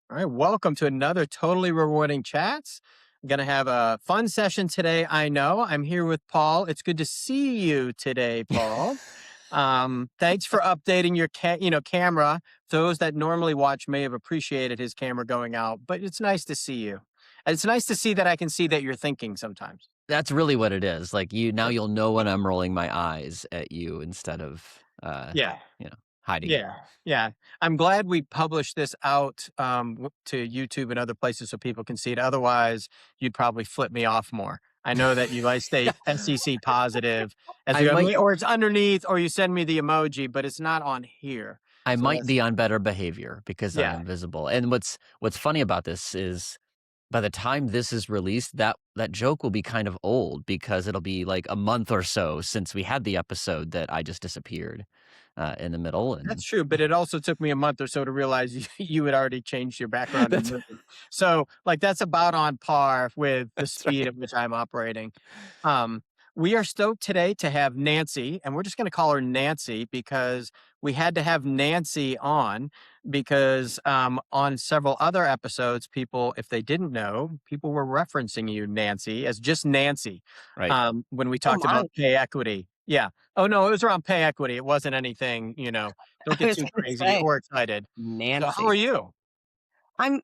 All right, welcome to another totally rewarding chats. I'm going to have a fun session today. I know I'm here with Paul. It's good to see you today, Paul. Thanks for updating your camera. Those that normally watch may have appreciated his camera going out, but it's nice to see you. And it's nice to see that I can see that you're thinking sometimes. That's really what it is. Like you'll know when I'm rolling my eyes at you instead of Yeah. hiding. Yeah. I'm glad we published this out to YouTube and other places so people can see it. Otherwise, you'd probably flip me off more. I know that you guys stay SEC positive as we go, or it's underneath, or you send me the emoji, but it's not on here. I So might be on better behavior because I yeah. am visible. And what's funny about this is by the time this is released, that joke will be kind of old because it'll be like a month or so since we had the episode that I just disappeared in the middle. And That's true, but it also took me a month or so to realize you had already changed your background. So, like, that's about on par with the speed at which I'm operating. We are stoked today to have Nancy, and we're just going to call her Nancy because we had to have Nancy on because on several other episodes, people, if they didn't know, people were referencing you, Nancy, as just Nancy. right. When we talked about pay equity. Yeah. Oh, no, it was around pay equity. It wasn't anything, don't I get was too gonna crazy say, or excited. So Nancy. how are you? I'm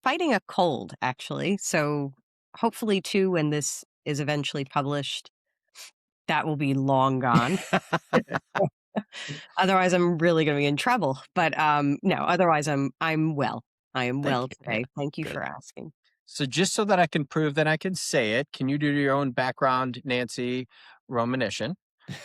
fighting a cold, actually. So hopefully too, when this is eventually published, that will be long gone. Otherwise I'm really gonna be in trouble. But no, otherwise I'm well. I am well today. Yeah, Thank you good. for asking. So just so that I can prove that I can say it, can you do your own background, Nancy Romanyshyn?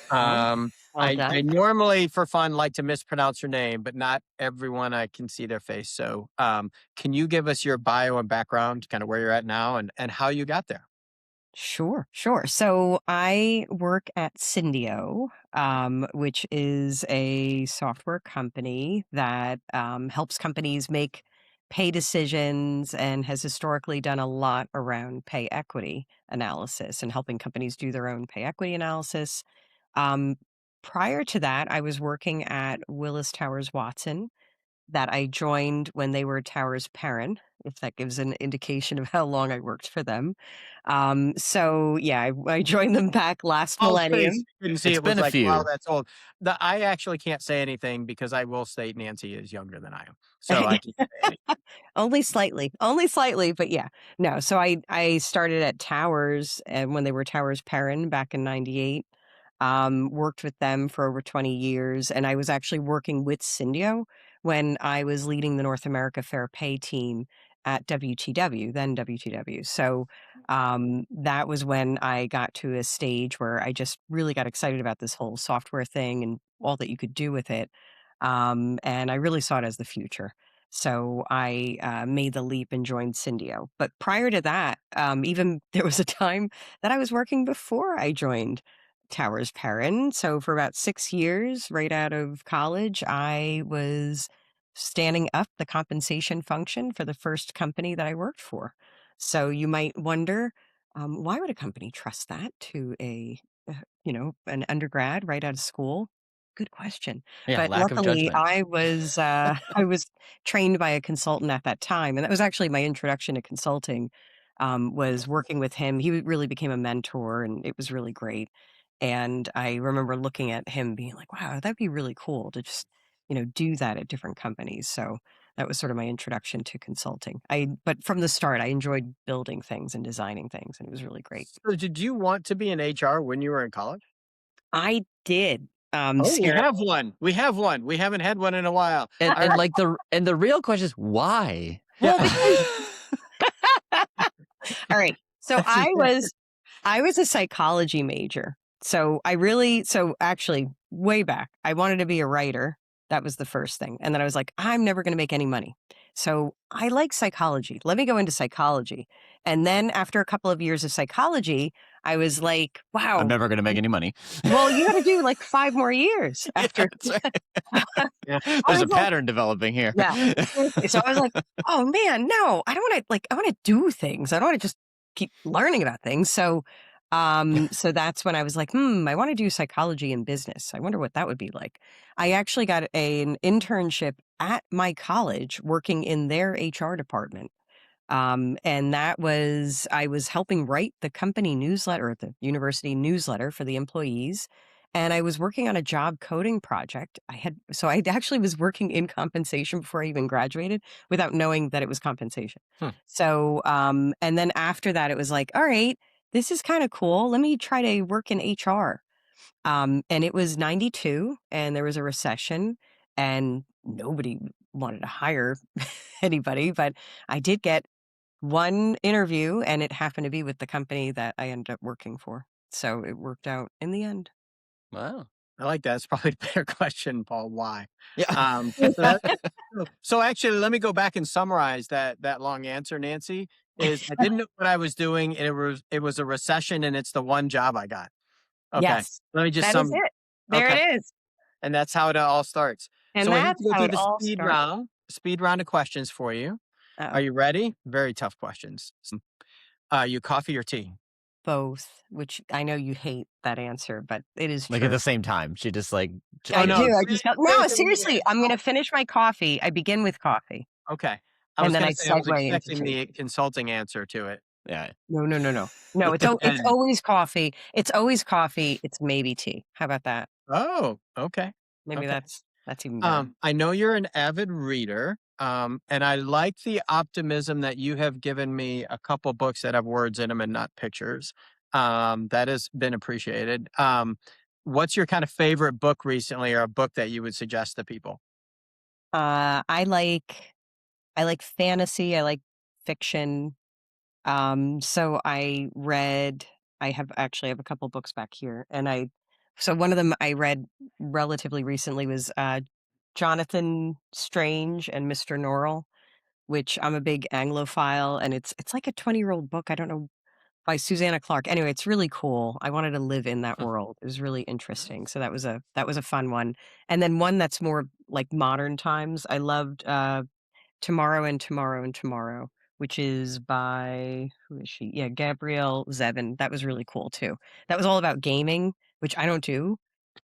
Well I done. normally, for fun, like to mispronounce your name, but not everyone I can see their face. So can you give us your bio and background, kind of where you're at now and how you got there? Sure. So I work at Syndio, which is a software company that helps companies make pay decisions and has historically done a lot around pay equity analysis and helping companies do their own pay equity analysis. Um, Prior to that, I was working at Willis Towers Watson that I joined when they were Towers Perrin, if that gives an indication of how long I worked for them. So yeah, I joined them back last Oh, please. millennium. Couldn't see It's it was been a like, wow, few. that's old. I actually can't say anything because I will state Nancy is younger than I am. So I can't say anything. Only slightly, but yeah. No, so I started at Towers and when they were Towers Perrin back in 98. Worked with them for over 20 years, and I was actually working with Syndio when I was leading the North America Fair Pay team at WTW, then WTW. So that was when I got to a stage where I just really got excited about this whole software thing and all that you could do with it. And I really saw it as the future. So I made the leap and joined Syndio. But prior to that, even there was a time that I was working before I joined Towers Perrin. So for about 6 years, right out of college, I was standing up the compensation function for the first company that I worked for. So you might wonder, why would a company trust that to an undergrad right out of school? Good question. Yeah, But lack of luckily, judgment. I was trained by a consultant at that time, and that was actually my introduction to consulting. Was working with him. He really became a mentor, and it was really great. And I remember looking at him being like, wow, that'd be really cool to just, do that at different companies. So that was sort of my introduction to consulting. But from the start, I enjoyed building things and designing things, and it was really great. So did you want to be in HR when you were in college? I did. Oh, we Sarah. have one. We have one. We haven't had one in a while. And like the real question is why? Well, because all right. So I was a psychology major. So actually way back, I wanted to be a writer. That was the first thing. And then I was like, I'm never going to make any money. So I like psychology. Let me go into psychology. And then after a couple of years of psychology, I was like, wow. I'm never going to make any money. Well, you got to do like 5 more years after. There's a pattern developing here. Yeah. So I was like, oh man, no, I don't want to I want to do things. I don't want to just keep learning about things. So that's when I was like, I want to do psychology and business. I wonder what that would be like. I actually got an internship at my college working in their HR department. And that was, I was helping write the company newsletter, the university newsletter for the employees. And I was working on a job coding project. I actually was working in compensation before I even graduated without knowing that it was compensation. Hmm. So, and then after that, it was like, all right, this is kind of cool. Let me try to work in HR. And it was 92 and there was a recession and nobody wanted to hire anybody, but I did get one interview and it happened to be with the company that I ended up working for. So it worked out in the end. Wow. I like that. It's probably a better question, Paul. Why? Yeah. So actually, let me go back and summarize that long answer, Nancy. Is I didn't know what I was doing, and it was a recession, and it's the one job I got. Okay, Yes, let me just that is sum. it. There Okay, it is. and that's how it all starts. And So we have that's to go how through it the all started. speed round of questions for you. Are Oh, you ready? Very tough questions. You coffee or tea? both, which I know you hate that answer, but it is Like at true. the same time, she just like Oh I no, do. yes. I just no, seriously, I'm going to finish my coffee. I begin with coffee okay. I and was then gonna I say I was segue into expecting tea. the consulting answer to it. Yeah. No, no, no, no. No, it's always coffee. It's always coffee. It's maybe tea. How about that? Oh, okay. Maybe Okay. that's even better. I know you're an avid reader, and I like the optimism that you have given me a couple books that have words in them and not pictures. That has been appreciated. What's your kind of favorite book recently, or a book that you would suggest to people? I like fantasy. I like fiction. So I have a couple books back here, and so one of them I read relatively recently was Jonathan Strange and Mr. Norrell, which I'm a big Anglophile, and it's like a 20-year-old book. I don't know, by Susanna Clark. Anyway, it's really cool. I wanted to live in that Hmm. world. It was really interesting. Nice. So that was a fun one. And then one that's more like modern times. I loved Tomorrow and Tomorrow and Tomorrow, which is by who is she? Yeah, Gabrielle Zevin. That was really cool too. That was all about gaming, which I don't do,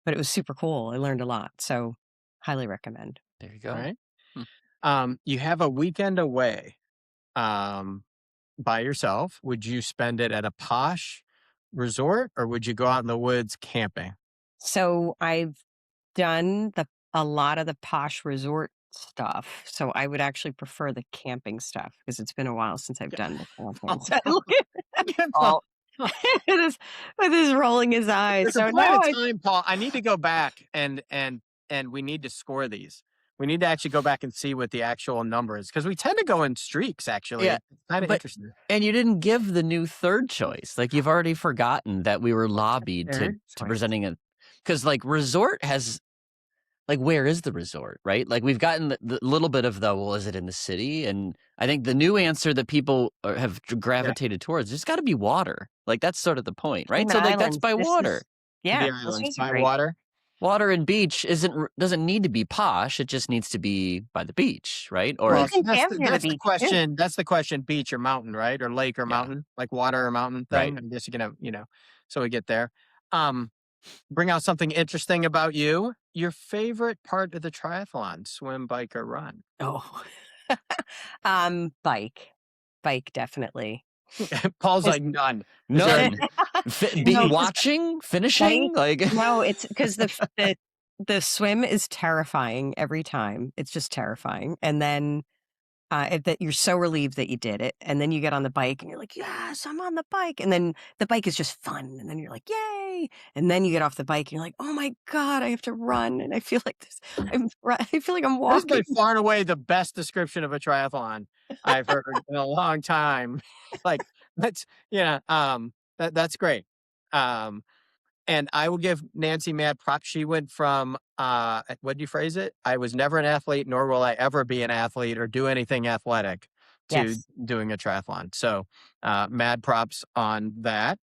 but it was super cool. I learned a lot. So highly recommend. There you All go. right. Hmm. You have a weekend away, um, by yourself. Would you spend it at a posh resort, or would you go out in the woods camping? So I've done a lot of the posh resort stuff. So I would actually prefer the camping stuff because it's been a while since I've Yeah. done the camping. Oh, So look at Paul. Paul with his rolling his eyes. There's a So point no, in time, Paul. I need to go back and we need to score these. We need to actually go back and see what the actual number is because we tend to go in streaks. Actually, Yeah. it's kind of But interesting. and you didn't give the new third choice. Like you've already forgotten that we were lobbied third to choice. presenting it because like resort has like where is the resort, right? Like we've gotten the little bit of the well, is it in the city? And I think the new answer that people have Yeah, gravitated towards there's got to be water. Like that's sort of the point, right? Cayman So like that's Islands. by This water. is yeah, the this islands is by great. water. Water and beach doesn't need to be posh. It just needs to be by the beach, right? Well, you Or Well, so can camp near the that's the beach too. question. That's the question. Beach or mountain, right? Or lake or yeah, mountain, like water or mountain right. thing. I guess you can have, so we get there. Um, Bring out something interesting about you. Your favorite part of the triathlon: swim, bike, or run? Oh, bike, bike definitely. Paul's 'Cause- like none. Is there? None. no, because Watching, bike. finishing, like No, it's because the swim is terrifying every time. It's just terrifying, and then that you're so relieved that you did it, and then you get on the bike and you're like, "Yes, I'm on the bike," and then the bike is just fun, and then you're like, "Yay!" And then you get off the bike and you're like, "Oh my god, I have to run," and I feel like this. I feel like I'm That is walking. by far and away the best description of a triathlon I've heard in a long time. Like that's that's great. Um, and I will give Nancy mad props. She went from what do you phrase it? I was never an athlete, nor will I ever be an athlete or do anything athletic to Yes. doing a triathlon. So mad props on that.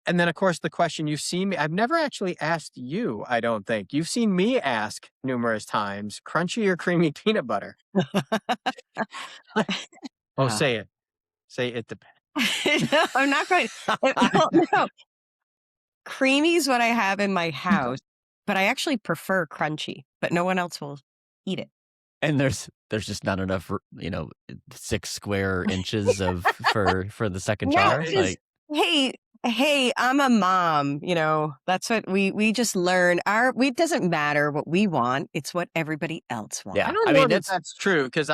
And then, of course, the question you've seen me, I've never actually asked you, I don't think. You've seen me ask numerous times, crunchy or creamy peanut butter? Oh, Uh, say it. Say it depends. no, I'm not going. Well, no, creamy is what I have in my house, but I actually prefer crunchy. But no one else will eat it. And there's just not enough, 6 square inches of for the second No, jar, just like hey, hey, I'm a mom, that's what we just learn. It doesn't matter what we want, it's what everybody else I yeah, wants. don't I know mean, that that's that's true because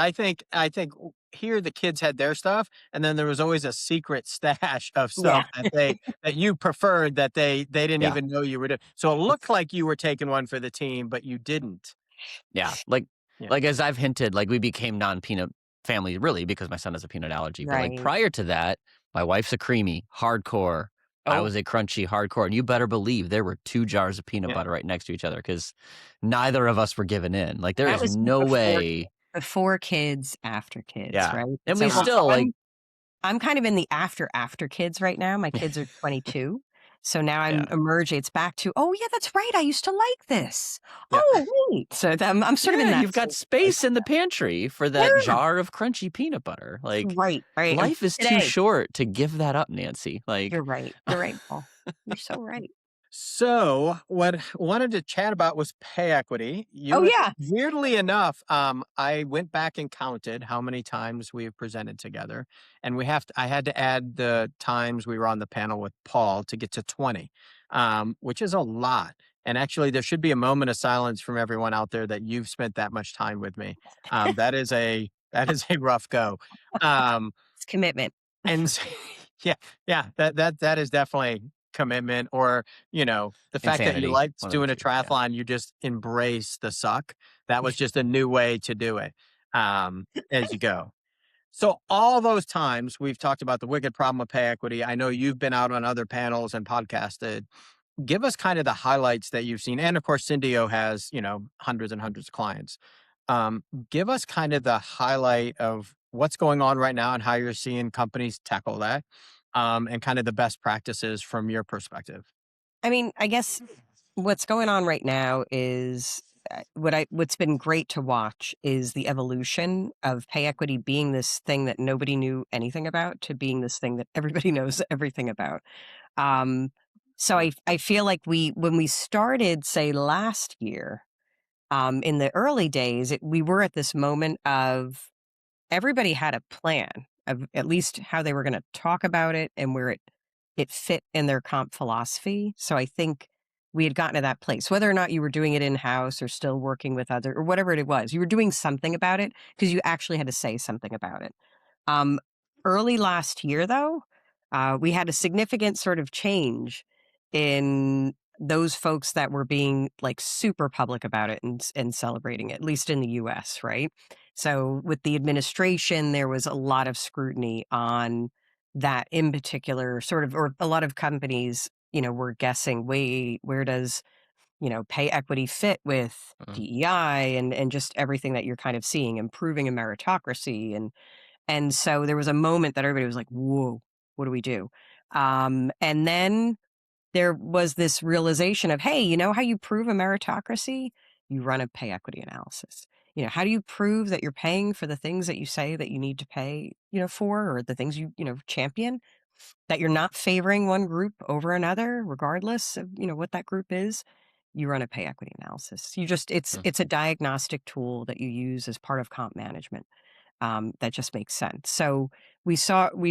here the kids had their stuff, and then there was always a secret stash of Yeah, stuff that you preferred that they didn't yeah. even know you were doing. So it looked like you were taking one for the team, but you didn't. Yeah, like, Yeah. as I've hinted, like, we became non-peanut family really because my son has a peanut allergy, but, like, right. prior to that, my wife's a creamy, hardcore, I Oh, was a crunchy, hardcore, and you better believe there were 2 jars of peanut Yeah. butter right next to each other because neither of us were giving in, like, there that is was no way before kids, after kids, yeah, right? and we So still, like I'm kind of in the after kids right now. My kids are 22. So now I'm yeah. emerging. It's back to, oh yeah, that's right. I used to like this. Yeah. Oh, wait. So I'm sort of in Yeah, that you've got phase right space in the pantry for that now. jar of crunchy peanut butter, Yeah, like, right, right. And life is too today, short to give that up, Nancy, like you're right. You're right, Paul. You're so right. So, what I wanted to chat about was pay equity. Oh yeah. Weirdly enough, I went back and counted how many times we've presented together, and I had to add the times we were on the panel with Paul to get to 20, which is a lot. And actually, there should be a moment of silence from everyone out there that you've spent that much time with me. That is a rough go. Um, It's commitment. and s yeah, yeah, that is definitely commitment or, the fact that you insanity, liked one of the doing a 2, yeah. triathlon, you just embrace the suck. That was just a new way to do it, as you go. So all those times we've talked about the wicked problem of pay equity. I know you've been out on other panels and podcasted. Give us kind of the highlights that you've seen, and of course, Syndio has, hundreds and hundreds of clients. Give us kind of the highlight of what's going on right now and how you're seeing companies tackle that, and kind of the best practices from your perspective. I mean, I guess what's going on right now is what's been great to watch is the evolution of pay equity being this thing that nobody knew anything about to being this thing that everybody knows everything about. Um, so Yeah. I feel like when we started, say last year, in the early days, we were at this moment of everybody had a plan of at least how they were going to talk about it and where it fit in their comp philosophy. So I think we had gotten to that place, whether or not you were doing it in house or still working with other or whatever it was, you were doing something about it because you actually had to say something about it. Um, Early last year, though, we had a significant sort of change in those folks that were being like super public about it and celebrating it, at least in the US, right? So with the administration, there was a lot of scrutiny on that in particular, sort of, or a lot of companies, were guessing, wait, where does, pay equity fit with Mhm, DEI and just everything that you're kind of seeing, improving a meritocracy and so there was a moment that everybody was like, "Whoa, what do we do?" And then there was this realization of, "Hey, you know how you prove a meritocracy? You run a pay equity analysis. How do you prove that you're paying for the things that you say that you need to pay, for, or the things you champion? That you're not favoring one group over another, regardless of, what that group is? You run a pay equity analysis. mm, It's a diagnostic tool that you use as part of comp management." That just makes sense. So we've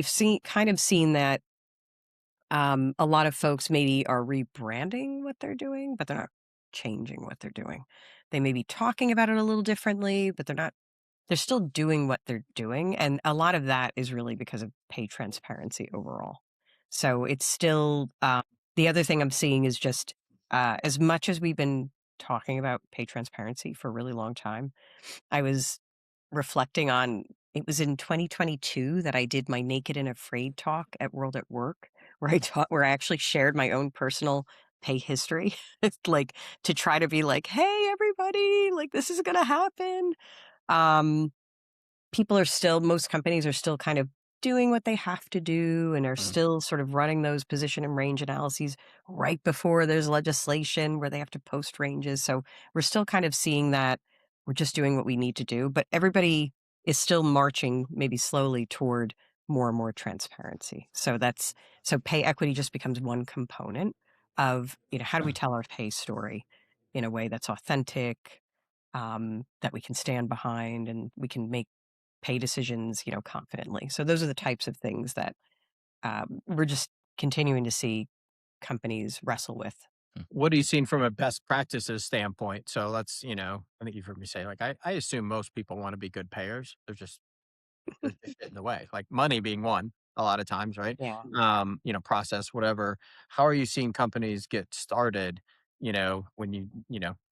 seen that a lot of folks maybe are rebranding what they're doing, but they're not changing what they're doing. They may be talking about it a little differently, but they're not. They're still doing what they're doing, and a lot of that is really because of pay transparency overall. So it's still the other thing I'm seeing is just as much as we've been talking about pay transparency for a really long time. I was reflecting on it was in 2022 that I did my Naked and Afraid talk at World at Work, where I actually shared my own personal pay history. It's like to try to be like, "Hey, everybody, like this is gonna happen." Um, most companies are still kind of doing what they have to do and are mm. still sort of running those position and range analyses right before there's legislation where they have to post ranges. So we're still kind of seeing that we're just doing what we need to do, but everybody is still marching maybe slowly toward more and more transparency. So pay equity just becomes one component of, how do we tell our pay story in a way that's authentic, that we can stand behind and we can make pay decisions, confidently. So those are the types of things that we're just continuing to see companies wrestle with. Mm. What are you seeing from a best practices standpoint? So let's, I think you've heard me say, like, I assume most people want to be good payers. There's just shit in the way, like money being one a lot of times, right? Yeah. Process, whatever. How are you seeing companies get started? When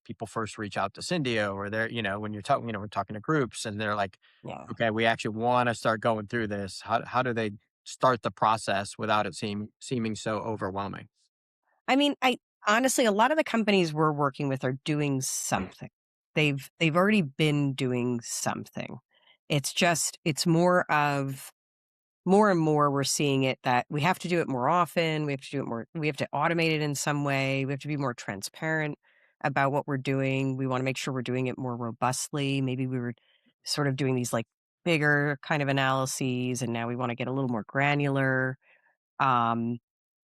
people first reach out to Syndio or they're, when you're talking, we're talking to groups and they're like, Yeah. okay, we actually want to start going through this. How do they start the process without it seeming so overwhelming? I mean, I honestly, a lot of the companies we're working with are doing something. They've already been doing something. It's more and more we're seeing it that we have to do it more often. We have to do it more. We have to automate it in some way. We have to be more transparent about what we're doing. We want to make sure we're doing it more robustly. Maybe we were sort of doing these like bigger kind of analyses, and now we want to get a little more granular. Um,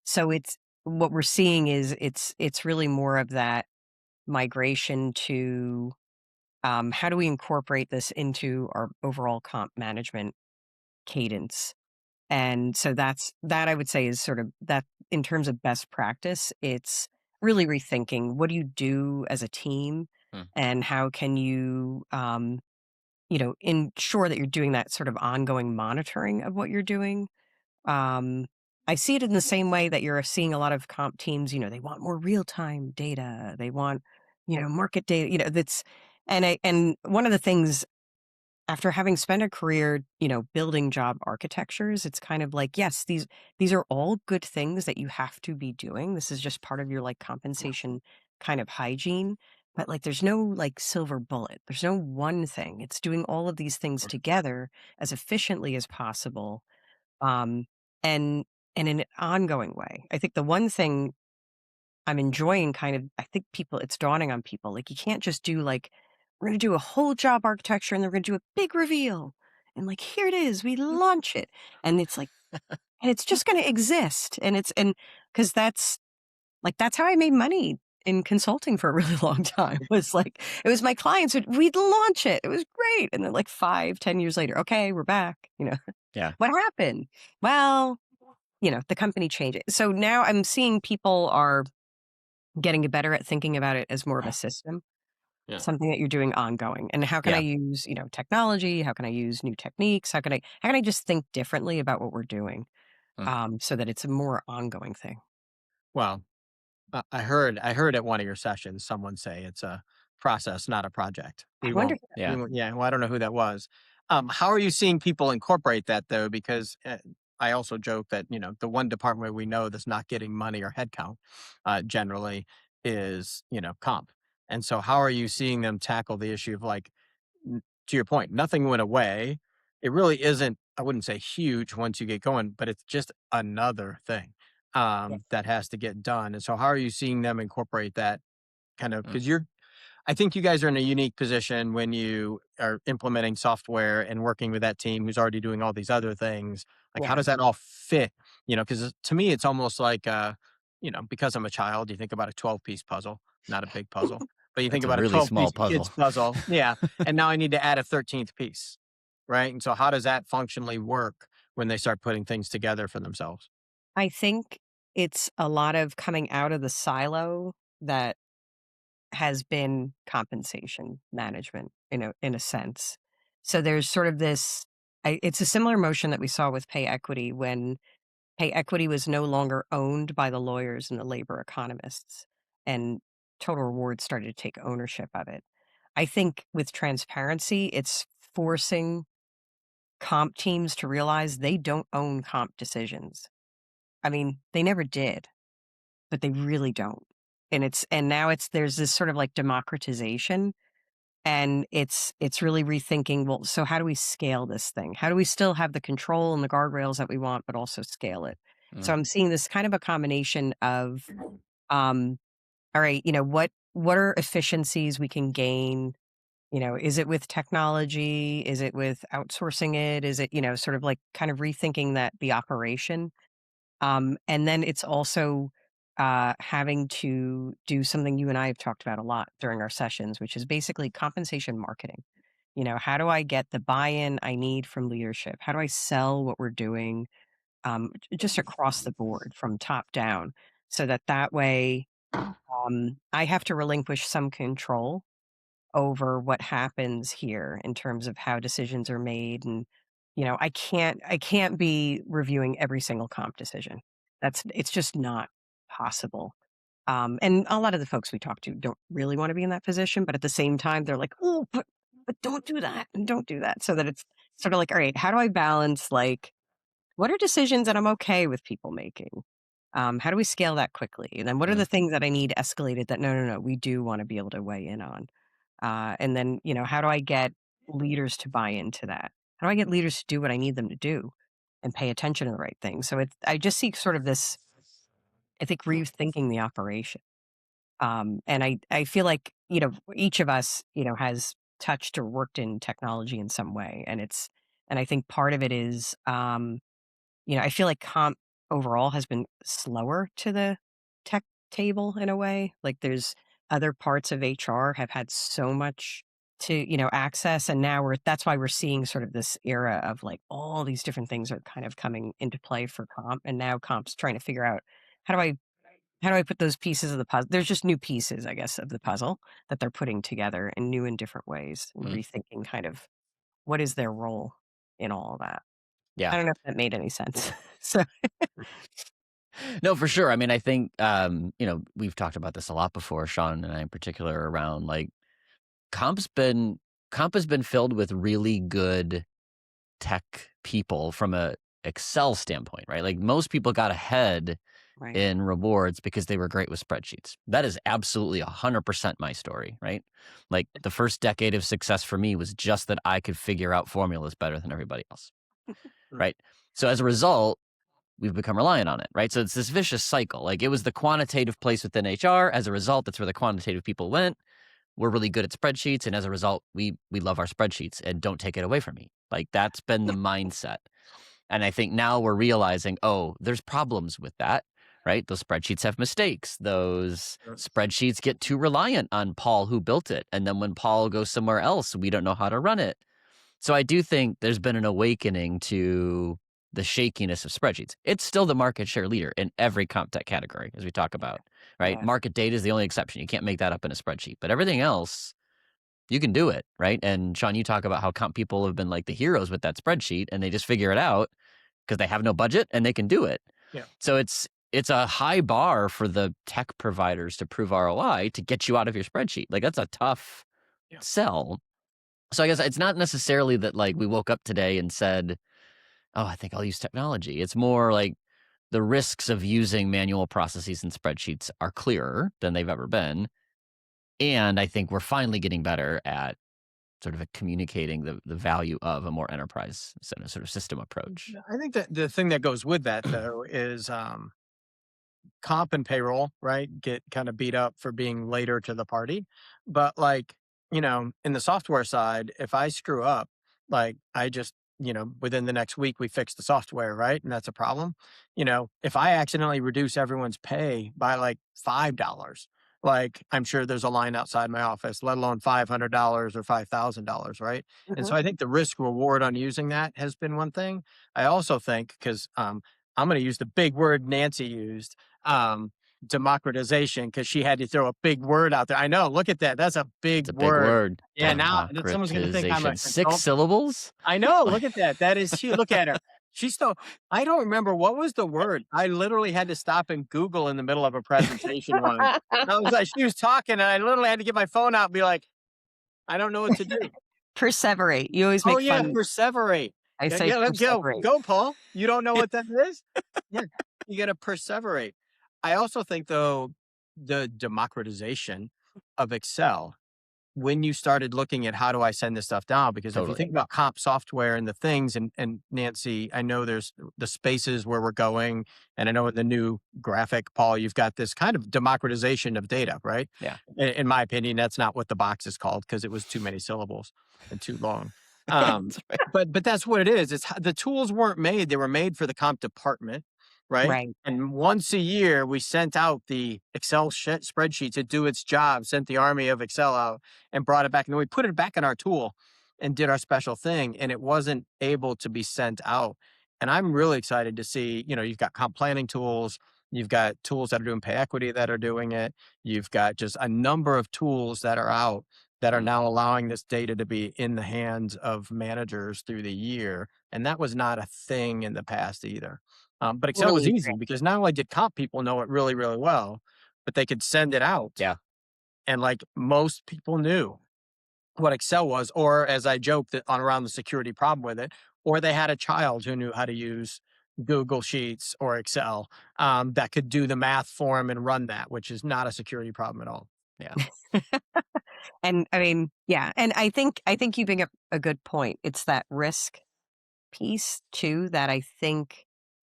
so it's what we're seeing is it's really more of that migration to how do we incorporate this into our overall comp management cadence? And so that I would say is sort of that in terms of best practice, it's really rethinking what do you do as a team Mm. and how can you, ensure that you're doing that sort of ongoing monitoring of what you're doing. Um, I see it in the same way that you're seeing a lot of comp teams, they want more real-time data. They want, market data, and one of the things after having spent a career, building job architectures, it's kind of like, yes, these are all good things that you have to be doing. This is just part of your like compensation kind of hygiene. But like there's no like silver bullet. There's no one thing. It's doing all of these things together as efficiently as possible. Um and and in an ongoing way. I think the one thing I'm enjoying kind of I think people it's dawning on people, like, you can't just do, like, "We're gonna do a whole job architecture, and then we're gonna do a big reveal, and, like, here it is, we launch it." And it's like and it's just gonna exist, and it's and because that's how I made money in consulting for a really long time, was, like it was my clients we'd launch it, it was great, and then, like, 5, 10 years later, "Okay, we're back," Yeah. "What happened?" "Well," the company changed it. So now I'm seeing people are getting better at thinking about it as more of a system, Yeah. something that you're doing ongoing. And how can I Yeah. use, technology? How can I use new techniques? How can I just think differently about what we're doing, Mm. so that it's a more ongoing thing? Well, I heard at one of your sessions someone say it's a process, not a project. I wonder. Yeah. Yeah. Well, I don't know who that was. How are you seeing people incorporate that though? Because I also joke that the one department we know that's not getting money or headcount generally is comp. And so, how are you seeing them tackle the issue of like, to your point, nothing went away. It really isn't. I wouldn't say huge once you get going, but it's just another thing Yeah. that has to get done. And so, how are you seeing them incorporate that kind of? Mm. Because I think you guys are in a unique position when you are implementing software and working with that team who's already doing all these other things. Like, how Yeah. does that all fit? Because to me, it's almost like, because I'm a child, you think about a 12-piece puzzle, not a big puzzle, but you think It's a about a really small 12-piece puzzle. kid's puzzle. Yeah. And now I need to add a 13th piece. Right. And so, how does that functionally work when they start putting things together for themselves? I think it's a lot of coming out of the silo that has been compensation management in a sense. So there's sort of this it's a similar motion that we saw with pay equity when pay equity was no longer owned by the lawyers and the labor economists, and total rewards started to take ownership of it. I think with transparency, it's forcing comp teams to realize they don't own comp decisions. I mean, they never did, but they really don't. And now there's this sort of like democratization, and it's really rethinking, well, so how do we scale this thing? How do we still have the control and the guardrails that we want, but also scale it? So Mm. I'm seeing this kind of a combination of, um, all right, what are efficiencies we can gain? Is it with technology? Is it with outsourcing it? Is it, sort of like kind of rethinking that the operation? And then it's also having to do something you and I have talked about a lot during our sessions, which is basically compensation marketing. How do I get the buy-in I need from leadership? How do I sell what we're doing, just across the board from top down, so that way I have to relinquish some control over what happens here in terms of how decisions are made. And I can't be reviewing every single comp decision. It's just not possible. And a lot of the folks we talk to don't really want to be in that position, but at the same time they're like, oh, but don't do that and don't do that. So that it's sort of like, all right, how do I balance, like, what are decisions that I'm okay with people making? How do we scale that quickly? And then what are Mm. the things that I need escalated that no, we do want to be able to weigh in on? And then, how do I get leaders to buy into that? How do I get leaders to do what I need them to do and pay attention to the right things? So I just see sort of this, I think, rethinking the operation. And I feel like, each of us, has touched or worked in technology in some way. And I think part of it is, I feel like comp overall has been slower to the tech table in a way. Like, there's other parts of HR have had so much to, access. And now that's why we're seeing sort of this era of, like, all these different things are kind of coming into play for comp. And now comp's trying to figure out, how do I how do I put those pieces of the puzzle? There's just new pieces, I guess, of the puzzle that they're putting together in new and different ways, and Mm. rethinking kind of what is their role in all of that. Yeah. I don't know if that made any sense. So No, for sure. I mean, I think we've talked about this a lot before, Sean and I in particular, around like comp's been comp has been filled with really good tech people from a Excel standpoint, right? Like most people got ahead right. in rewards because they were great with spreadsheets. That is absolutely 100% my story, right? Like the first decade of success for me was just that I could figure out formulas better than everybody else, Mm. right? So as a result, we've become reliant on it, right? So it's this vicious cycle. Like it was the quantitative place within HR. As a result, that's where the quantitative people went. We're really good at spreadsheets, and as a result, we love our spreadsheets and don't take it away from me. Like that's been the mindset. And I think now we're realizing, oh, there's problems with that, right? Those spreadsheets have mistakes. Those Sure. spreadsheets get too reliant on Paul who built it. And then when Paul goes somewhere else, we don't know how to run it. So I do think there's been an awakening to the shakiness of spreadsheets. It's still the market share leader in every comp tech category, as we talk about, right? Yeah. Market data is the only exception. You can't make that up in a spreadsheet, but everything else, you can do it, right? And Sean, you talk about how comp people have been like the heroes with that spreadsheet and they just figure it out because they have no budget and they can do it. Yeah. So it's a high bar for the tech providers to prove ROI to get you out of your spreadsheet. Like that's a tough Yeah. sell. So I guess it's not necessarily that like we woke up today and said, "Oh, I think I'll use technology." It's more like the risks of using manual processes and spreadsheets are clearer than they've ever been. And I think we're finally getting better at sort of communicating the value of a more enterprise sort of system approach. I think that the thing that goes with that though is comp and payroll, right, get kind of beat up for being later to the party. But like, in the software side, if I screw up, like I just, within the next week we fix the software, right? And that's a problem. If I accidentally reduce everyone's pay by like $5, like I'm sure there's a line outside my office, let alone $500 or $5,000, right? And Mhm. so I think the risk reward on using that has been one thing. I also think because I'm going to use the big word Nancy used, um, democratization, because she had to throw a big word out there. I know. Look at that. That's a It's big a big word. word. Yeah. Now someone's going to think I'm a Democratization. 6 consultant. syllables? I know. Look at that. That is huge. Look at her. She's still. I don't remember what was the word. I literally had to stop and Google in the middle of a presentation once. I was like, she was talking, and I literally had to get my phone out and be like, I don't know what to do. Perseverate. You always Oh make yeah, fun. perseverate. I Yeah, say yeah, let go. perseverate. Go, Paul. You don't know what that is? Yeah, you gotta perseverate. I also think though, the democratization of Excel, when you started looking at how do I send this stuff down, because if you Totally. think about comp software and the things, and Nancy, I know there's the spaces where we're going, and I know in the new graphic, Paul, you've got this kind of democratization of data, right? Yeah. In my opinion, that's not what the box is called because it was too many syllables and too long. That's right. But that's what it is. The tools weren't made; they were made for the comp department, right? Right. And once a year, we sent out the Excel spreadsheet to do its job, sent the army of Excel out and brought it back. And then we put it back in our tool and did our special thing. And it wasn't able to be sent out. And I'm really excited to see, you've got comp planning tools, you've got tools that are doing pay equity that are doing it. You've got just a number of tools that are out that are now allowing this data to be in the hands of managers through the year. And that was not a thing in the past either. But Excel was Totally easy agree. because not only did comp people know it really, really well, but they could send it out. Yeah. And like most people knew what Excel was, or as I joked that on around the security problem with it, or they had a child who knew how to use Google Sheets or Excel that could do the math for them and run that, which is not a security problem at all. Yeah. And I mean, yeah, and I think you bring up a good point. It's that risk piece too that I think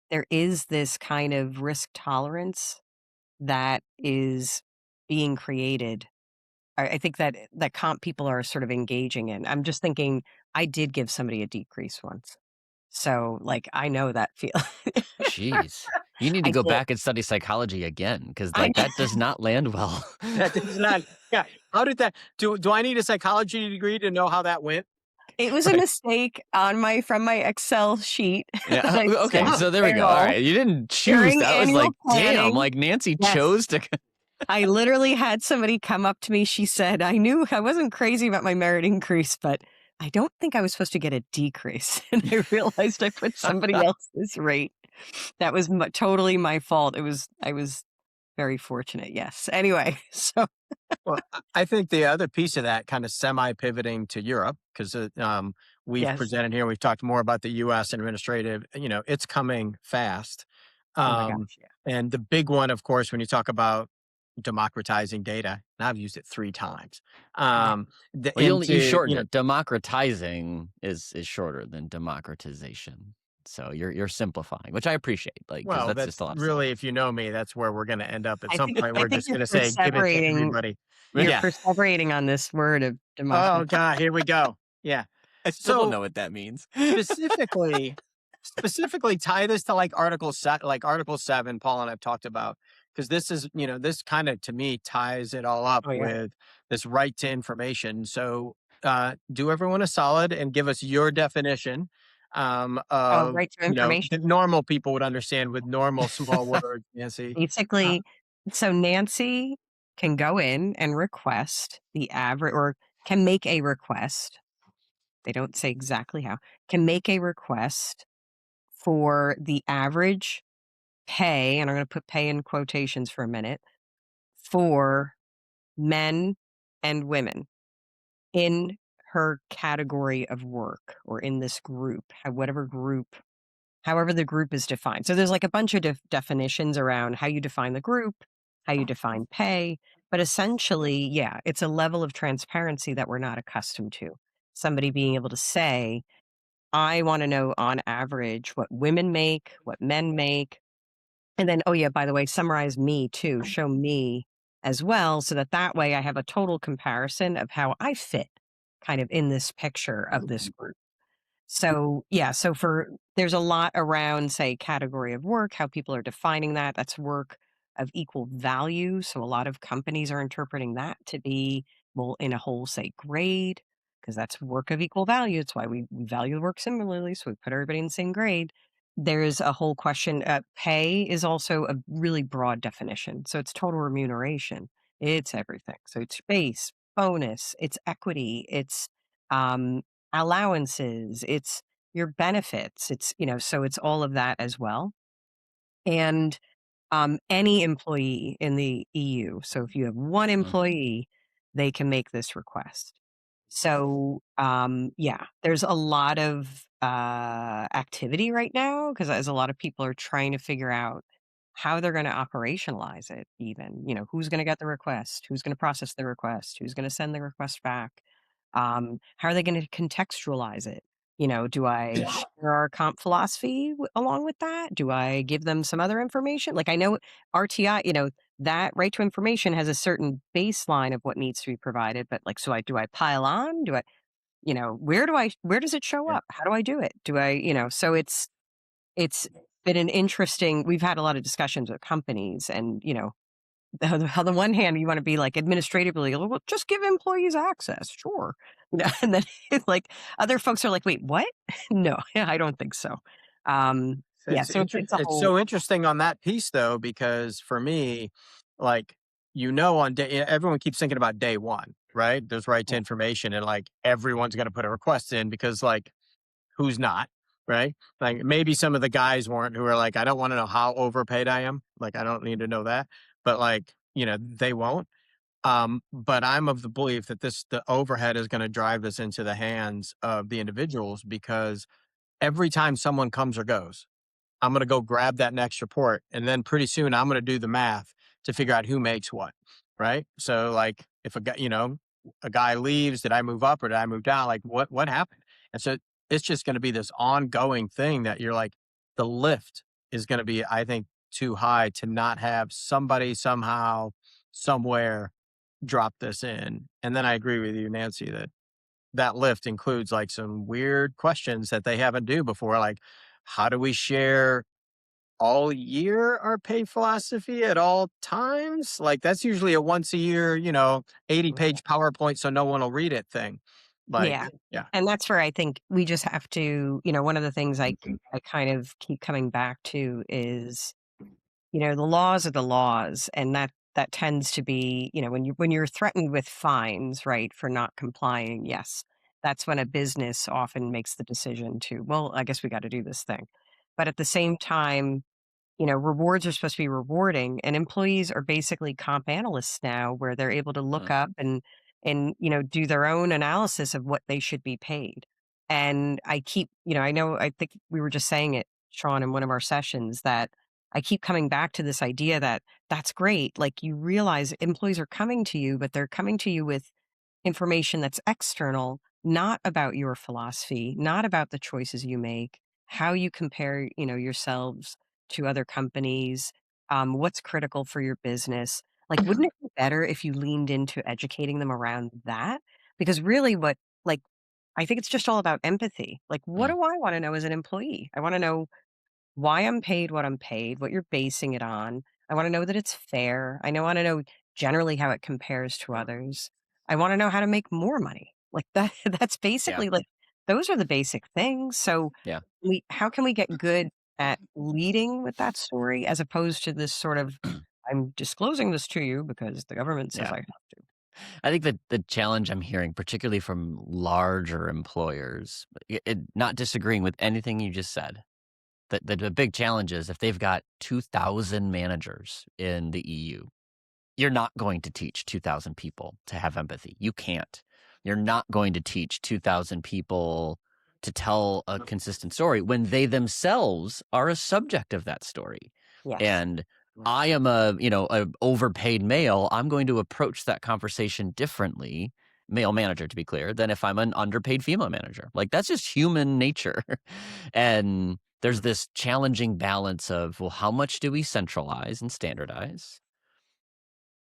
there is this kind of risk tolerance that is being created. I think that comp people are sort of engaging in. I'm just thinking I did give somebody a decrease once. So like I know that feel. Jeez. You need to I go did. back and study psychology again because, I like, that does not land well. That does not. Yeah. How did that? Do I need a psychology degree to know how that went? It was a Right. mistake on my from my Excel sheet Yeah. that I sent Okay. to So there we go. All payroll right. You didn't choose. during That was like, annual damn. planning. Like Nancy Yes. chose to. I literally had somebody come up to me. She said, I knew I wasn't crazy about my merit increase, but I don't think I was supposed to get a decrease. And I realized I put somebody else's rate. That was totally my fault. I was very fortunate. Yes. Anyway, so Well, I think the other piece of that kind of semi pivoting to Europe, because we've yes. presented here, we've talked more about the US administrative, it's coming fast. Oh my Um, gosh. Yeah. and the big one, of course, when you talk about democratizing data, and I've used it 3 times, Right. Well, you into, shortened it. Democratizing is shorter than democratization. So you're simplifying, which I appreciate, like because well, that's just that's a lot of stuff. really, if you know me, that's where we're going to end up at some point. I We're think just you're going to say, give it to perseverating. everybody. You're Yeah. perseverating on this word of Oh, democracy. God, here we go. Yeah. I still don't So, know what that means. specifically tie this to like article 7 Paul and I've talked about, because this kind of to me ties it all up Oh yeah. with this right to information. So do everyone a solid and give us your definition Oh, of right to information. that normal people would understand with normal small words, Nancy. uh, Basically, so Nancy can go in and request the average or can make a request. They don't say exactly how, can make a request for the average pay, and I'm going to put pay in quotations for a minute, for men and women in her category of work or in this group, whatever group, however the group is defined. So there's like a bunch of definitions around how you define the group, how you define pay, but essentially, yeah, it's a level of transparency that we're not accustomed to. Somebody being able to say, I want to know on average what women make, what men make, and then, oh yeah, by the way, summarize me too, show me as well, so that way I have a total comparison of how I fit kind of in this picture of this group. So, yeah, so there's a lot around, say, category of work, how people are defining that. That's work of equal value. So, a lot of companies are interpreting that to be, well, in a whole, say, grade, because that's work of equal value. It's why we value the work similarly. So, we put everybody in the same grade. There's a whole question. Pay is also a really broad definition. So, it's total remuneration, it's everything. So, it's base, bonus, it's equity, it's um, allowances, it's your benefits, so it's all of that as well. And any employee in the EU. So if you have one Mm. employee, they can make this request. So yeah, there's a lot of activity right now because as a lot of people are trying to figure out how they're going to operationalize it. Even who's going to get the request, who's going to process the request, who's going to send the request back. How are they going to contextualize it? Do I share our comp philosophy along with that? Do I give them some other information? Like I know RTI, that right to information has a certain baseline of what needs to be provided, but like, so do I pile on? Do I, where does it show Yeah. up? How do I do it? Do I, so it's been an interesting, we've had a lot of discussions with companies and, on the one hand, you want to be like administratively, well, just give employees access, sure. And then it's like other folks are like, wait, what? No, I don't think so. Yeah, so it's a It's whole, so interesting on that piece though, because for me, like, on day, everyone keeps thinking about day one, right? There's right to yeah, information, and like everyone's going to put a request in because like who's not, right? Like maybe some of the guys weren't who are like, I don't want to know how overpaid I am. Like I don't need to know that, but like they won't. But I'm of the belief that the overhead is going to drive this into the hands of the individuals because every time someone comes or goes, I'm going to go grab that next report. And then pretty soon I'm going to do the math to figure out who makes what. Right. So like if a guy leaves, did I move up or did I move down? Like what happened? And so it's just going to be this ongoing thing that you're like, the lift is going to be, I think, too high to not have somebody somehow, somewhere drop this in. And then I agree with you, Nancy, that that lift includes like some weird questions that they haven't do before. Like, how do we share all year our pay philosophy at all times? Like that's usually a once a year, 80-page PowerPoint so no one will read it thing. Like, yeah. yeah. And that's where I think we just have to, one of the things I kind of keep coming back to is, the laws are the laws, and that tends to be, when you're threatened with fines, right, for not complying, yes, that's when a business often makes the decision to, well, I guess we got to do this thing. But at the same time, rewards are supposed to be rewarding, and employees are basically comp analysts now where they're able to look Mm, up and do their own analysis of what they should be paid. And I think we were just saying it, Sean, in one of our sessions, that I keep coming back to this idea that that's great. Like, you realize employees are coming to you, but they're coming to you with information that's external, not about your philosophy, not about the choices you make, how you compare, yourselves to other companies, what's critical for your business. Like, wouldn't it be better if you leaned into educating them around that? Because really, like, I think it's just all about empathy. Like, what mm, do I want to know as an employee? I want to know why I'm paid what I'm paid, what you're basing it on. I want to know that it's fair. Want to know generally how it compares to others. I want to know how to make more money. Like that that's yeah, basically like those are the basic things. So yeah. how can we get good at leading with that story as opposed to this sort of I'm disclosing this to you because the government says Yeah. I have to. I think that the challenge I'm hearing, particularly from larger employers, not disagreeing with anything you just said, the big challenge is if they've got 2,000 managers in the EU, you're not going to teach 2,000 people to have empathy. You can't. You're not going to teach 2,000 people to tell a consistent story when they themselves are a subject of that story. Yes. And I am a overpaid male. I'm going to approach that conversation differently, male manager to be clear, than if I'm an underpaid female manager. Like that's just human nature. And there's this challenging balance of, well, how much do we centralize and standardize?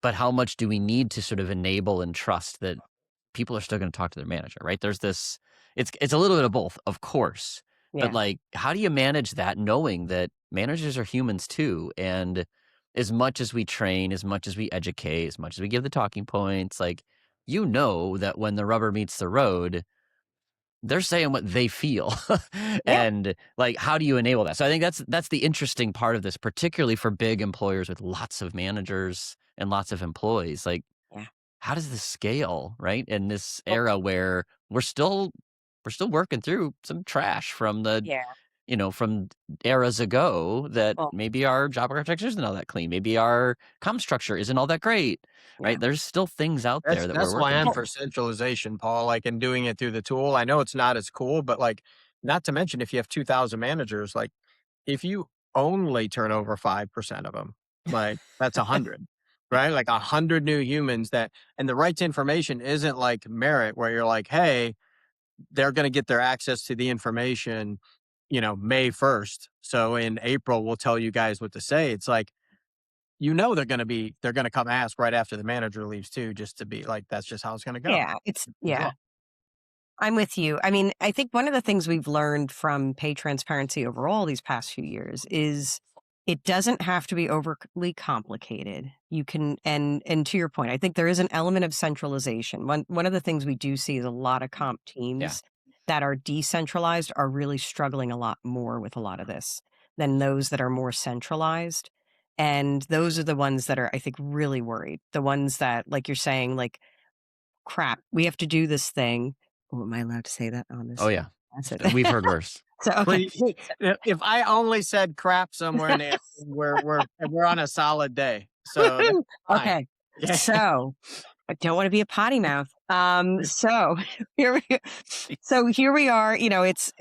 But how much do we need to sort of enable and trust that people are still gonna talk to their manager, right? There's this it's a little bit of both, of course, but, Yeah. like, how do you manage that knowing that managers are humans too, and as much as we train, as much as we educate, as much as we give the talking points, like, that when the rubber meets the road, they're saying what they feel. Yeah. And, like, how do you enable that? So I think that's the interesting part of this, particularly for big employers with lots of managers and lots of employees, like, Yeah. how does this scale, right? In this Well, era where we're still working through some trash from yeah. from eras ago that Well, maybe our job architecture isn't all that clean. Maybe our comm structure isn't all that great, yeah. right? There's still things out there that we're That's why working I'm Well, for through. centralization, Paul, like, and doing it through the tool. I know it's not as cool, but like, not to mention if you have 2,000 managers, like, if you only turn over 5% of them, like, that's 100, right? Like 100 new humans and the right to information isn't like merit where you're like, hey, they're going to get their access to the information, May 1st. So in April, we'll tell you guys what to say. It's like, they're going to come ask right after the manager leaves too, just to be like, that's just how it's going to go. yeah, it's Good yeah. luck. I'm with you. I mean, I think one of the things we've learned from pay transparency overall these past few years is it doesn't have to be overly complicated. You can, and to your point, I think there is an element of centralization. One of the things we do see is a lot of comp Yeah. teams that are decentralized are really struggling a lot more with a lot of this than those that are more centralized. And those are the ones that are, I think, really worried. The ones that, like you're saying, like, crap, we have to do this thing. Oh, am I allowed to say that on Oh this? yeah. That's it. We've heard worse. So, okay. Please, if I only said crap somewhere in the we're on a solid day, so that's Woohoo! fine. Okay. Yeah. So, I don't want to be a potty mouth. So here we so here we are,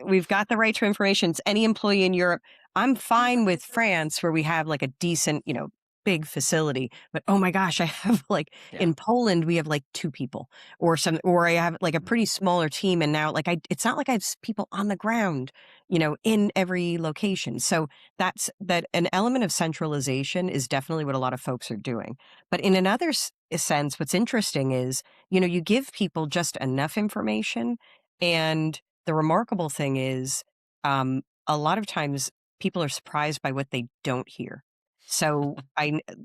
we've got the right to information. It's any employee in Europe. I'm fine with France where we have like a decent, big facility. But oh my gosh, I have like Yeah. in Poland we have like 2 people or I have like a pretty smaller team and now like it's not like I have people on the ground, in every location. So that's that an element of centralization is definitely what a lot of folks are doing. But in another sense, what's interesting is, you give people just enough information. And the remarkable thing is, a lot of times people are surprised by what they don't hear. So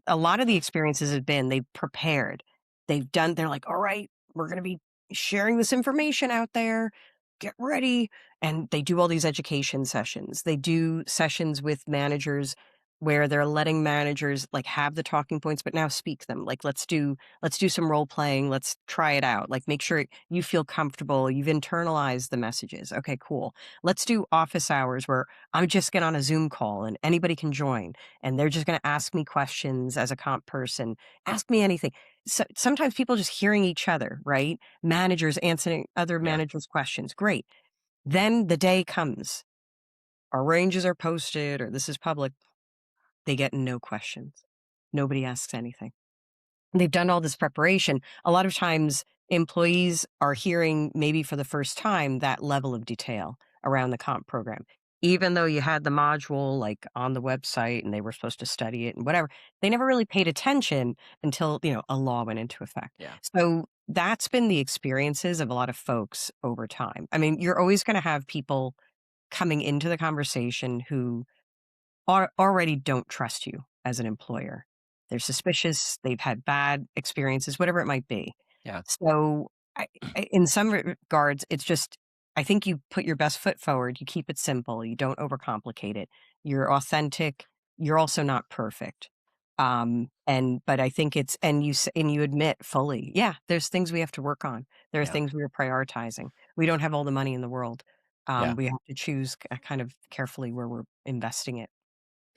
a lot of the experiences have been they've prepared, they're like, all right, we're going to be sharing this information out there. Get ready. And they do all these education sessions. They do sessions with managers where they're letting managers like have the talking points, but now speak them. Like, let's do some role playing. Let's try it out. Like, make sure you feel comfortable. You've internalized the messages. Okay, cool. Let's do office hours where I'm just get on a Zoom call and anybody can join and they're just going to ask me questions as a comp person. Ask me anything. So sometimes people just hearing each other, right? Managers answering other Yeah. managers' questions. Great. Then the day comes. Our ranges are posted or this is public. They get no questions. Nobody asks anything. They've done all this preparation. A lot of times, employees are hearing maybe for the first time that level of detail around the comp program. Even though you had the module like on the website and they were supposed to study it and whatever, they never really paid attention until, a law went into effect. Yeah. So that's been the experiences of a lot of folks over time. I mean, you're always going to have people coming into the conversation who already don't trust you as an employer. They're suspicious, they've had bad experiences, whatever it might be. Yeah. So, in some regards, it's just, I think you put your best foot forward, you keep it simple, you don't overcomplicate it. You're authentic, you're also not perfect. But I think it's, and you admit fully, yeah, there's things we have to work on. There are Yeah. things we are prioritizing. We don't have all the money in the world. Yeah. We have to choose kind of carefully where we're investing it.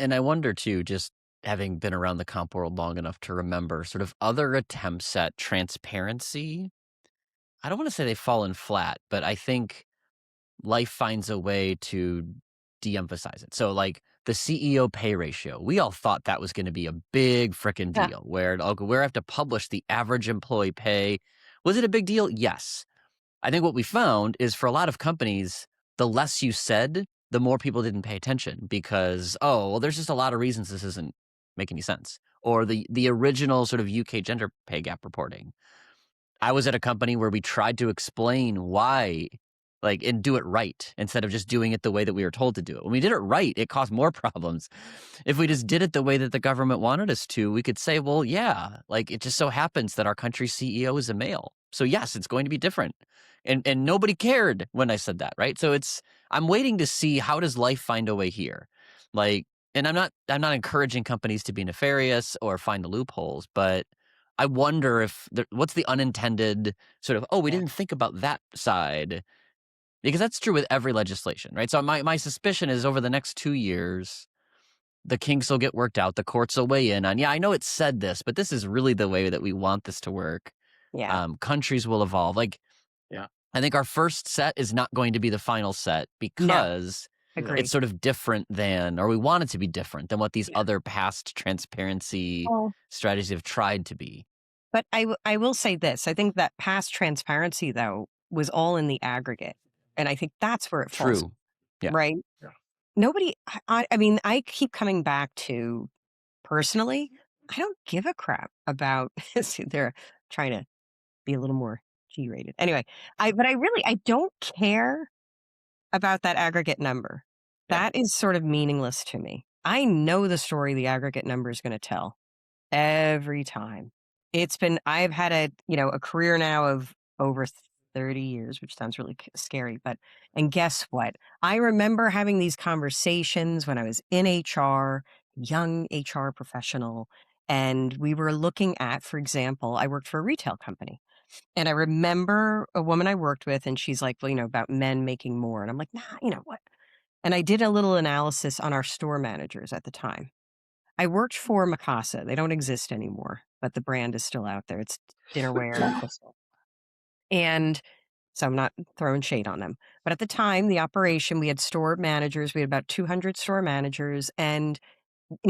And I wonder too, just having been around the comp world long enough to remember sort of other attempts at transparency. I don't want to say they've fallen flat, but I think life finds a way to de-emphasize it. So like the CEO pay ratio, we all thought that was going to be a big frickin' Yeah. deal where we have to publish the average employee pay. Was it a big deal? Yes. I think what we found is for a lot of companies, the less you said, the more people didn't pay attention because, oh, well, there's just a lot of reasons this isn't making any sense. Or the original sort of UK gender pay gap reporting. I was at a company where we tried to explain why, and do it right instead of just doing it the way that we were told to do it. When we did it right, it caused more problems. If we just did it the way that the government wanted us to, we could say, well, yeah, it just so happens that our country's CEO is a male. So yes, it's going to be different. And nobody cared when I said that, right? So I'm waiting to see how does life find a way here. And I'm not encouraging companies to be nefarious or find the loopholes, but I wonder if what's the unintended sort of, oh, we Yeah. didn't think about that side. Because that's true with every legislation, right? So my suspicion is over the next 2 years, the kinks will get worked out. The courts will weigh in on, yeah, I know it said this, but this is really the way that we want this to work. Yeah. Countries will evolve. Yeah. I think our first set is not going to be the final set No. because Agree. it's sort of different than, or we want it to be different than what these Yeah. other past transparency Well, strategies have tried to be. but I will say this. I think that past transparency, though, was all in the aggregate. And I think that's where it falls, True. Yeah. right? Yeah. Nobody, I mean, I keep coming back to personally, I don't give a crap about, see, they're trying to be a little more G-rated. Anyway, I don't care about that aggregate number. Yeah. That is sort of meaningless to me. I know the story the aggregate number is gonna tell every time. I've had a career now of over 30 years, which sounds really scary, and guess what? I remember having these conversations when I was in HR, young HR professional, and we were looking at, for example, I worked for a retail company. And I remember a woman I worked with, and she's like, well, about men making more. And I'm like, nah, what? And I did a little analysis on our store managers at the time. I worked for Mikasa. They don't exist anymore, but the brand is still out there. It's dinnerware and crystal. And so I'm not throwing shade on them. But at the time, the operation, we had store managers. We had about 200 store managers. And,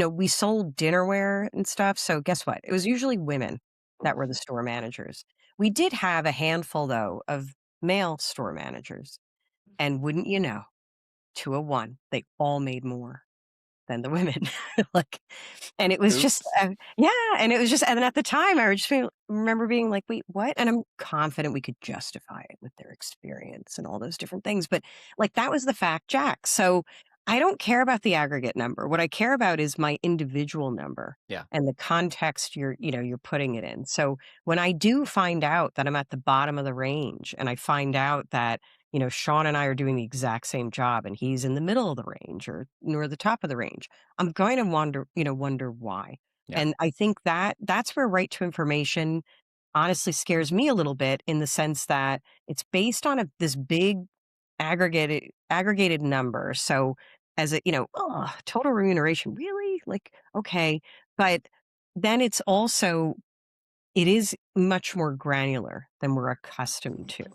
we sold dinnerware and stuff. So guess what? It was usually women that were the store managers. We did have a handful, though, of male store managers. And wouldn't you know, 201, they all made more than the women. Like, and it was just, Oops. yeah. And it was just, and at the time, remember being like, wait, what? And I'm confident we could justify it with their experience and all those different things. But like, that was the fact, Jack. So I don't care about the aggregate number. What I care about is my individual number Yeah. and the context you're putting it in. So when I do find out that I'm at the bottom of the range and I find out that Sean and I are doing the exact same job and he's in the middle of the range or near the top of the range. I'm going to wonder why. Yeah. And I think that's where right to information honestly scares me a little bit in the sense that it's based on this big aggregated number. So as total remuneration, really? Like, okay. But then it is much more granular than we're accustomed to.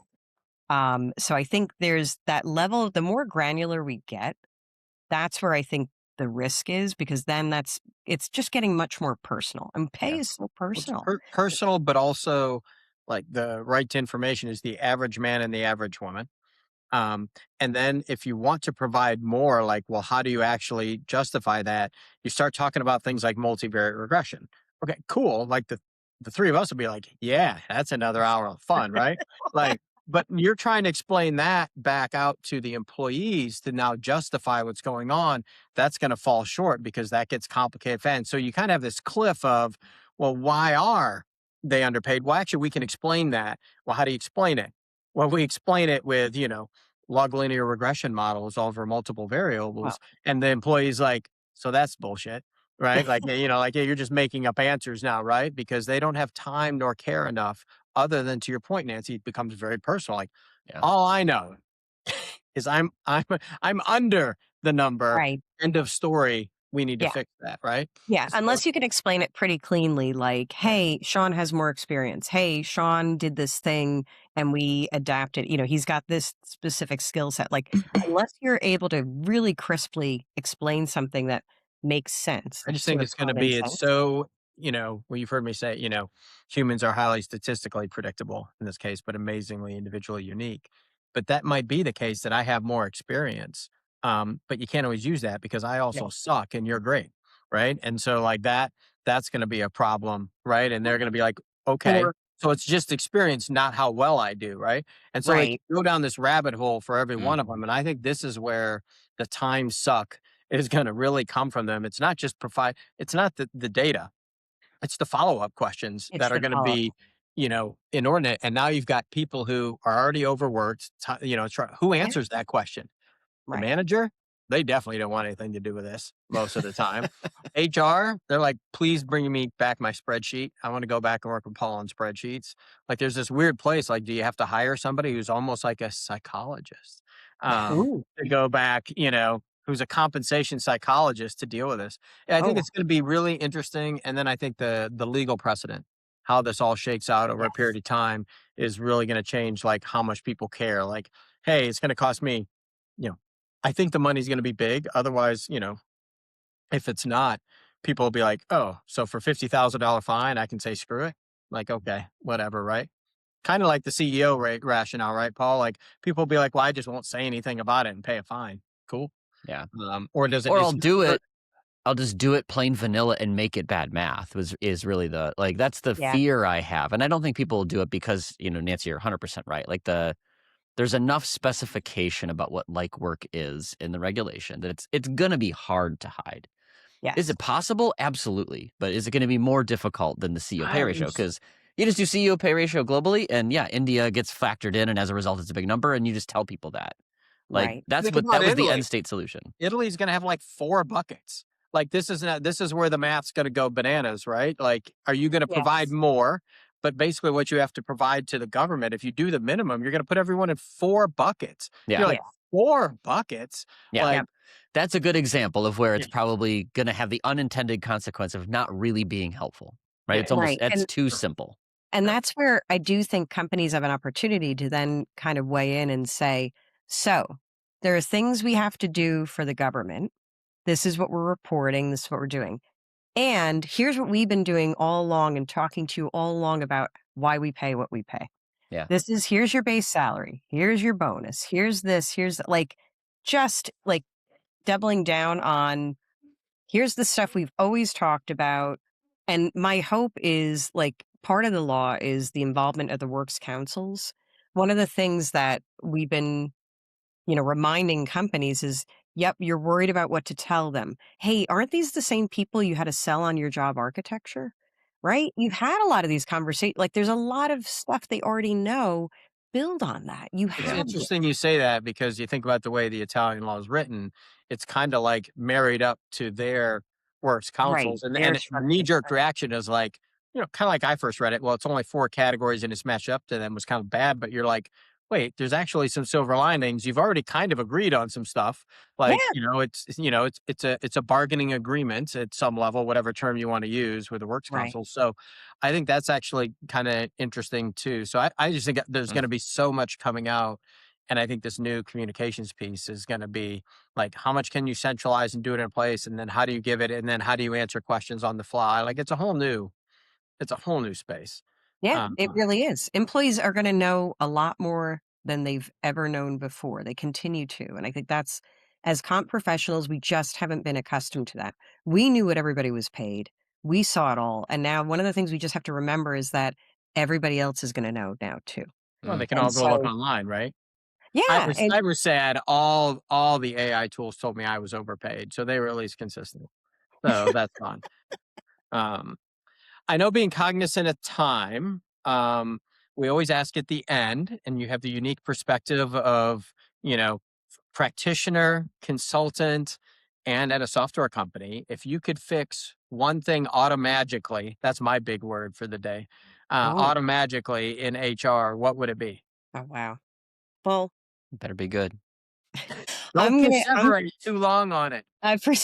So I think there's that level. The more granular we get, that's where I think the risk is because then it's just getting much more personal. And pay Yeah. is so Well, it's personal. personal, but also like the right to information is the average man and the average woman. And then if you want to provide more, like, well, how do you actually justify that? You start talking about things like multivariate regression. Okay, cool. Like the three of us will be like, yeah, that's another hour of fun, right? Like, but you're trying to explain that back out to the employees to now justify what's going on. That's going to fall short because that gets complicated. And so you kind of have this cliff of, well, why are they underpaid? Well, actually, we can explain that. Well, how do you explain it? Well, we explain it with, log linear regression models over multiple Well, variables. And the employee's like, so that's bullshit, right? Like, like, yeah, you're just making up answers now, right? Because they don't have time nor care enough. Other than to your point, Nancy, it becomes very personal. Like, Yeah. all I know is I'm under the number. right. End of story. We need to Yeah. fix that, right? Yeah, So, unless you can explain it pretty cleanly, like, yeah, hey, Sean has more experience. Hey, Sean did this thing and we adapted. He's got this specific skill set. Like, unless you're able to really crisply explain something that makes sense, I like just think sort of it's going to common be, it's sense. so, well, you've heard me say, humans are highly statistically predictable in this case, but amazingly individually unique. But that might be the case that I have more experience. But you can't always use that because I Yeah. also suck and you're great. Right. And so, like, that's going to be a problem. Right. And they're going to be like, okay, Or, so it's just experience, not how well I do. Right. And so they can right. go down this rabbit hole for every Mm. one of them. And I think this is where the time suck is going to really come from them. It's not just provide, it's not the data, it's the follow-up questions It's that are the going to follow up. be, inordinate. And now you've got people who are already overworked, who Yeah. answers that question? The Right. manager, they definitely don't want anything to do with this most of the time. HR, they're like, please bring me back my spreadsheet. I want to go back and work with Paul on spreadsheets. Like, there's this weird place. Like, do you have to hire somebody who's almost like a psychologist Ooh. to go back, who's a compensation psychologist to deal with this? Yeah, I think Oh, it's going to be really interesting. And then I think the legal precedent, how this all shakes out over a period yes. of time, is really going to change like how much people care. Like, hey, it's going to cost me, you know, I think the money's gonna be big. Otherwise, if it's not, people will be like, "Oh, so for $50,000 fine, I can say screw it?" Like, okay, whatever, right? Kinda like the CEO rationale, right, Paul? Like, people will be like, "Well, I just won't say anything about it and pay a fine." Cool. Yeah. Or does it Or is I'll do it I'll just do it plain vanilla and make it bad math is really that's the Yeah. fear I have. And I don't think people will do it because, Nancy, you're 100% right. There's enough specification about what like work is in the regulation that it's going to be hard to hide. Is Yes. it possible? Absolutely. But is it going to be more difficult than the CEO pay I ratio? was Because you just do CEO pay ratio globally, and yeah, India gets factored in, and as a result, it's a big number, and you just tell people that. Right. That's think what about that was the Italy. end state solution. Italy's going to have like 4 buckets. Like this is where the math's going to go bananas, right? Like, are you going to provide Yes. more? But basically, what you have to provide to the government, if you do the minimum, you're going to put everyone in 4 buckets. Yeah. You're Yeah. like 4 buckets. Yeah. Like, Yep. That's a good example of where yeah, it's probably going to have the unintended consequence of not really being helpful, right? yeah, It's almost, Right. that's too simple. And that's where I do think companies have an opportunity to then kind of weigh in and say, so there are things we have to do for the government. This is what we're reporting. This is what we're doing. And here's what we've been doing all along and talking to you all along about why we pay what we pay. Yeah. Here's your base salary. Here's your bonus. Here's this. Here's like, just like doubling down on here's the stuff we've always talked about. And my hope is like part of the law is the involvement of the works councils. One of the things that we've been, reminding companies is, yep, you're worried about what to tell them. Hey, aren't these the same people you had to sell on your job architecture? Right? You've had a lot of these conversations. Like there's a lot of stuff they already know. Build on that. You it's have this. interesting you say that because you think about the way the Italian law is written, it's kind of like married up to their works Right. councils. Their And the structure. knee jerk reaction is like, kind of like I first read it. Well, it's only 4 categories and it's matched up to them was kind of bad. But you're like, wait, there's actually some silver linings. You've already kind of agreed on some stuff. Yeah. Like, it's a bargaining agreement at some level, whatever term you want to use with the works Right. council. So I think that's actually kind of interesting too. So I just think there's going to be so much coming out. And I think this new communications piece is going to be like, how much can you centralize and do it in place? And then how do you give it? And then how do you answer questions on the fly? Like it's a whole new space. Yeah, Um, it really is. Employees are going to know a lot more than they've ever known before. They continue to. And I think that's, as comp professionals, we just haven't been accustomed to that. We knew what everybody was paid, we saw it all. And now, one of the things we just have to remember is that everybody else is going to know now, too. well, they can And all go look so, online, right? yeah. And I was sad. All the AI tools told me I was overpaid. So they were at least consistent. So that's fine. Um, I know being cognizant of time, we always ask at the end, and you have the unique perspective of, practitioner, consultant, and at a software company. If you could fix one thing automagically, that's my big word for the day, oh, automagically in HR, what would it be? oh, wow. Well, Better be good. Don't I'm going to, perseverate too long on it. for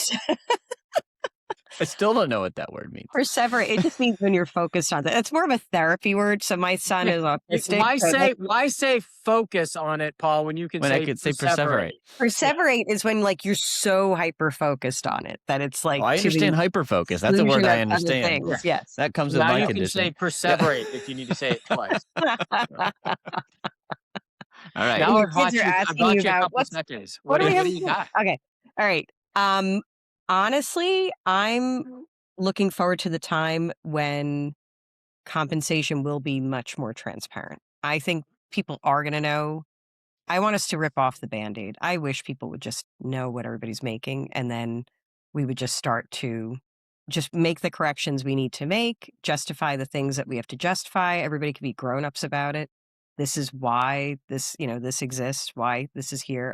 I still don't know what that word means. perseverate, it just means when you're focused on that. It's more of a therapy word. So my son Yeah. is autistic. So Why say focus on it, Paul, when you can When I say could say perseverate? perseverate. Yeah. perseverate is when like you're so hyper focused on it that it's Oh, like I to understand the hyperfocus. That's a word exclusion I of other understand. things. Yes. That comes with Now my you can say condition. perseverate if you need to say it twice. All right. And Now your kids are I asking you bought you a about couple seconds. what do we What have do to you do? got? Okay. All right. Honestly, I'm looking forward to the time when compensation will be much more transparent. I think people are going to know. I want us to rip off the Band-Aid. I wish people would just know what everybody's making, and then we would just start to just make the corrections we need to make, justify the things that we have to justify. Everybody can be grown-ups about it. This is why this exists, why this is here.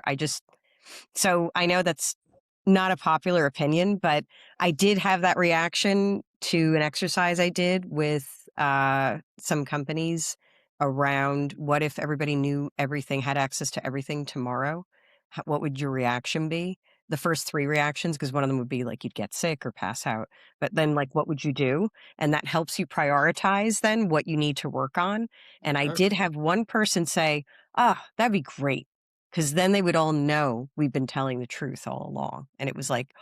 So I know that's not a popular opinion, but I did have that reaction to an exercise I did with some companies around what if everybody knew everything, had access to everything tomorrow? What would your reaction be? The first 3 reactions, because one of them would be like you'd get sick or pass out. But then, like, what would you do? And that helps you prioritize then what you need to work on. And I Sure. did have one person say, "Ah, that'd be great." Because then they would all know we've been telling the truth all along. And it was like,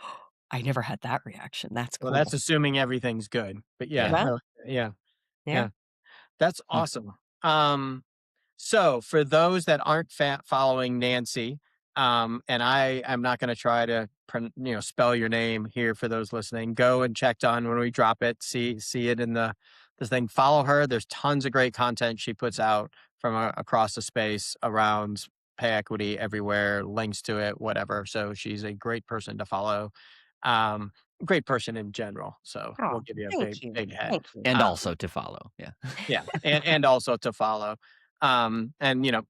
I never had that reaction. That's Well, cool. that's assuming everything's good. But yeah, Yeah. Well, yeah, yeah. yeah. That's Hmm. awesome. So for those that aren't following Nancy, And I'm not going to try to spell your name here for those listening. Go and check on when we drop it. See it in the thing. Follow her. There's tons of great content she puts out from across the space around pay equity everywhere. Links to it, whatever. So she's a great person to follow. Um, Great person in general. So Oh, we'll give you a thank big you. big head. Thank you. And Um, also to follow. Yeah. yeah, and also to follow. And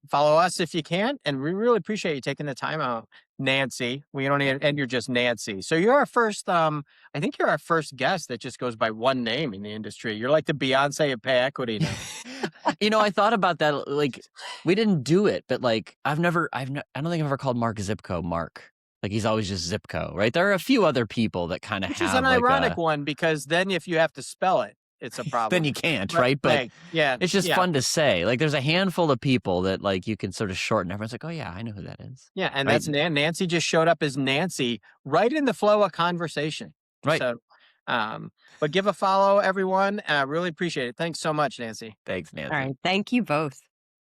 follow us if you can. And we really appreciate you taking the time out, Nancy. We don't even, and you're just Nancy. So you're our first. I think you're our first guest that just goes by one name in the industry. You're like the Beyonce of pay equity now. I thought about that. Like, we didn't do it, but like, I don't think I've ever called Mark Zipco Mark. Like, he's always just Zipco, right? There are a few other people that kind of Which have is an like ironic one because then if you have to spell it, it's a problem. then you can't, But, right? But hey, yeah, it's just yeah, fun to say. Like, there's a handful of people that like you can sort of shorten. Everyone's like, oh yeah, I know who that is. yeah. And Right? that's Nancy just showed up as Nancy right in the flow of conversation. Right. So, but give a follow, everyone. I really appreciate it. Thanks so much, Nancy. Thanks, All Nancy. right. Thank you both.